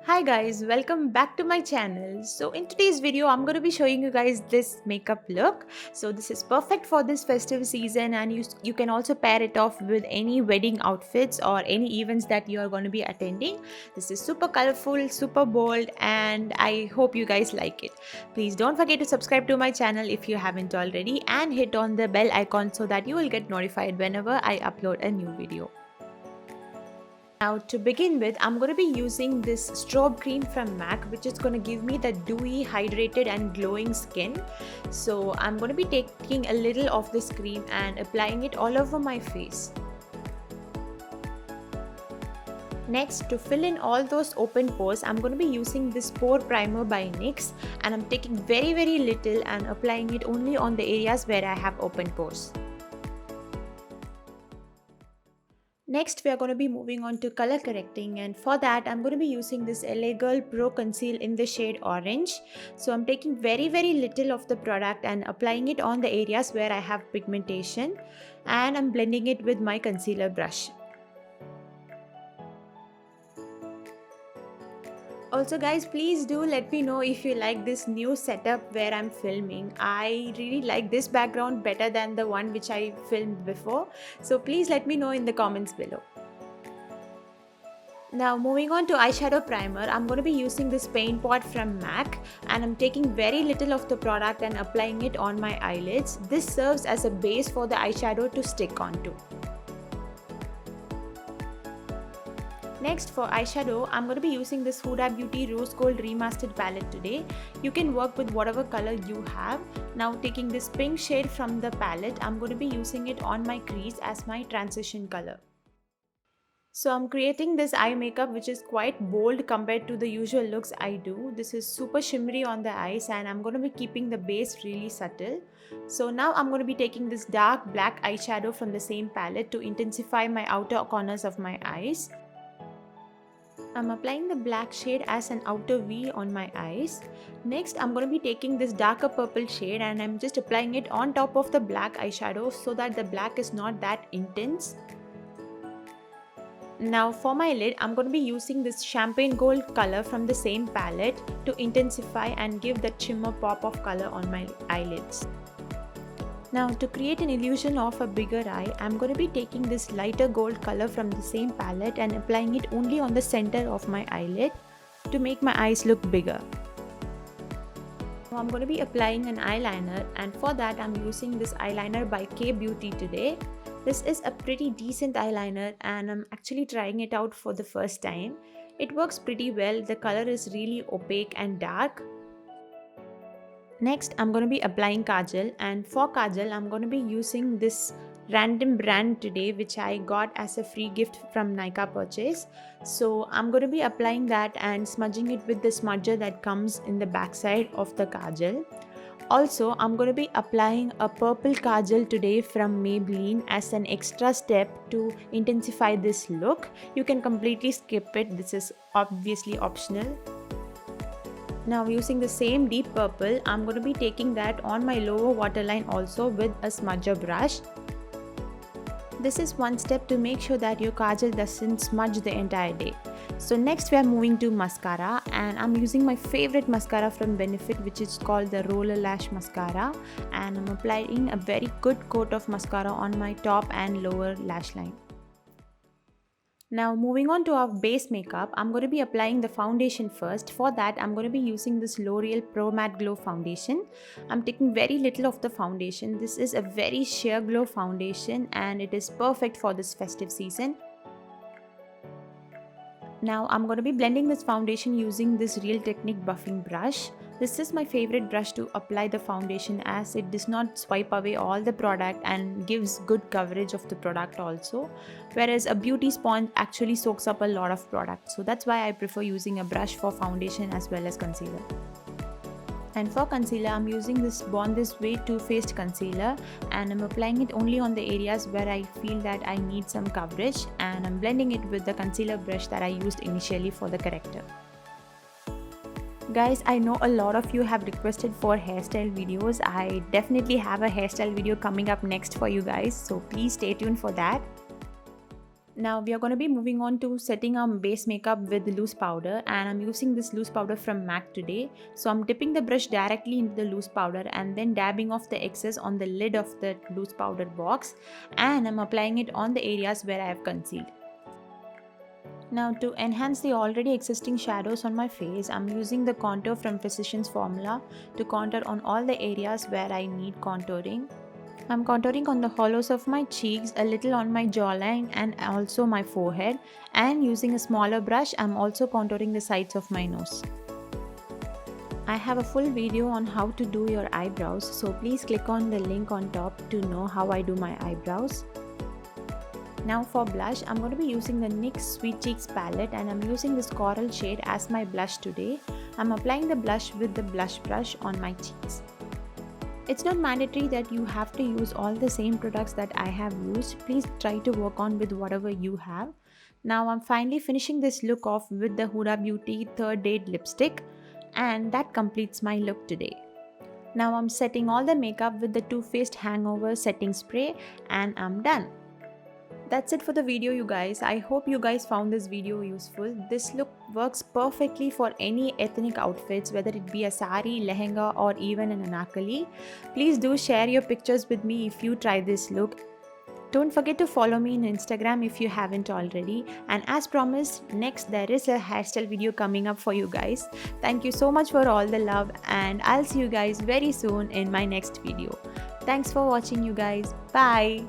Hi guys, welcome back to my channel. So in today's video I'm going to be showing you guys this makeup look. So this is perfect for this festive season, and you can also pair it off with any wedding outfits or any events that you are going to be attending. This is super colorful, super bold, and I hope you guys like it. Please don't forget to subscribe to my channel if you haven't already, and hit on the bell icon so that you will get notified whenever I upload a new video. Now to begin with, I'm going to be using this strobe cream from MAC, which is going to give me the dewy, hydrated and glowing skin. So I'm going to be taking a little of this cream and applying it all over my face. Next, to fill in all those open pores, I'm going to be using this pore primer by NYX, and I'm taking very little and applying it only on the areas where I have open pores. Next, we are going to be moving on to color correcting, and for that I'm going to be using this LA Girl Pro Conceal in the shade orange. So I'm taking very little of the product and applying it on the areas where I have pigmentation, and I'm blending it with my concealer brush. Also guys, please do let me know if you like this new setup where I'm filming. I really like this background better than the one which I filmed before. So please let me know in the comments below. Now moving on to eyeshadow primer, I'm going to be using this paint pot from MAC, and I'm taking very little of the product and applying it on my eyelids. This serves as a base for the eyeshadow to stick onto. Next, for eyeshadow, I'm going to be using this Huda Beauty Rose Gold Remastered palette today. You can work with whatever color you have. Now taking this pink shade from the palette, I'm going to be using it on my crease as my transition color. So I'm creating this eye makeup which is quite bold compared to the usual looks I do. This is super shimmery on the eyes, and I'm going to be keeping the base really subtle. So now I'm going to be taking this dark black eyeshadow from the same palette to intensify my outer corners of my eyes. I'm applying the black shade as an outer V on my eyes. Next, I'm going to be taking this darker purple shade and I'm just applying it on top of the black eyeshadow so that the black is not that intense. Now for my lid, I'm going to be using this champagne gold color from the same palette to intensify and give that shimmer pop of color on my eyelids. Now to create an illusion of a bigger eye, I'm going to be taking this lighter gold color from the same palette and applying it only on the center of my eyelid to make my eyes look bigger. Now I'm going to be applying an eyeliner, and for that I'm using this eyeliner by K Beauty today. This is a pretty decent eyeliner and I'm actually trying it out for the first time. It works pretty well. The color is really opaque and dark. Next, I'm going to be applying kajal, and for kajal I'm going to be using this random brand today which I got as a free gift from Nykaa purchase. So I'm going to be applying that and smudging it with the smudger that comes in the backside of the kajal. Also, I'm going to be applying a purple kajal today from Maybelline as an extra step to intensify this look. You can completely skip it, this is obviously optional. Now using the same deep purple, I'm going to be taking that on my lower waterline also with a smudger brush. This is one step to make sure that your kajal doesn't smudge the entire day. So next we are moving to mascara, and I'm using my favorite mascara from Benefit, which is called the Roller Lash Mascara, and I'm applying a very good coat of mascara on my top and lower lash line. Now moving on to our base makeup, I'm going to be applying the foundation first. For that, I'm going to be using this L'Oreal Pro Matte Glow foundation. I'm taking very little of the foundation. This is a very sheer glow foundation and it is perfect for this festive season. Now I'm going to be blending this foundation using this Real Technique buffing brush. This is my favorite brush to apply the foundation as it does not swipe away all the product and gives good coverage of the product also, whereas a beauty sponge actually soaks up a lot of product. So that's why I prefer using a brush for foundation as well as concealer. And for concealer, I'm using this Born This Way Too Faced concealer, and I'm applying it only on the areas where I feel that I need some coverage, and I'm blending it with the concealer brush that I used initially for the corrector. Guys, I know a lot of you have requested for hairstyle videos. I definitely have a hairstyle video coming up next for you guys, so please stay tuned for that. Now we are going to be moving on to setting our base makeup with loose powder, and I'm using this loose powder from MAC today. So I'm dipping the brush directly into the loose powder and then dabbing off the excess on the lid of the loose powder box, and I'm applying it on the areas where I have concealed. Now to enhance the already existing shadows on my face, I'm using the contour from Physicians Formula to contour on all the areas where I need contouring. I'm contouring on the hollows of my cheeks, a little on my jawline and also my forehead, and using a smaller brush I'm also contouring the sides of my nose. I have a full video on how to do your eyebrows, so please click on the link on top to know how I do my eyebrows. Now for blush, I'm going to be using the NYX Sweet Cheeks palette, and I'm using this coral shade as my blush today. I'm applying the blush with the blush brush on my cheeks. It's not mandatory that you have to use all the same products that I have used. Please try to work on with whatever you have. Now I'm finally finishing this look off with the Huda Beauty Third Date lipstick, and that completes my look today. Now I'm setting all the makeup with the Too Faced Hangover setting spray, and I'm done. That's it for the video, you guys. I hope you guys found this video useful. This look works perfectly for any ethnic outfits, whether it be a sari, lehenga or even an anarkali. Please do share your pictures with me if you try this look. Don't forget to follow me on Instagram if you haven't already. And as promised, next there is a hairstyle video coming up for you guys. Thank you so much for all the love, and I'll see you guys very soon in my next video. Thanks for watching, you guys. Bye.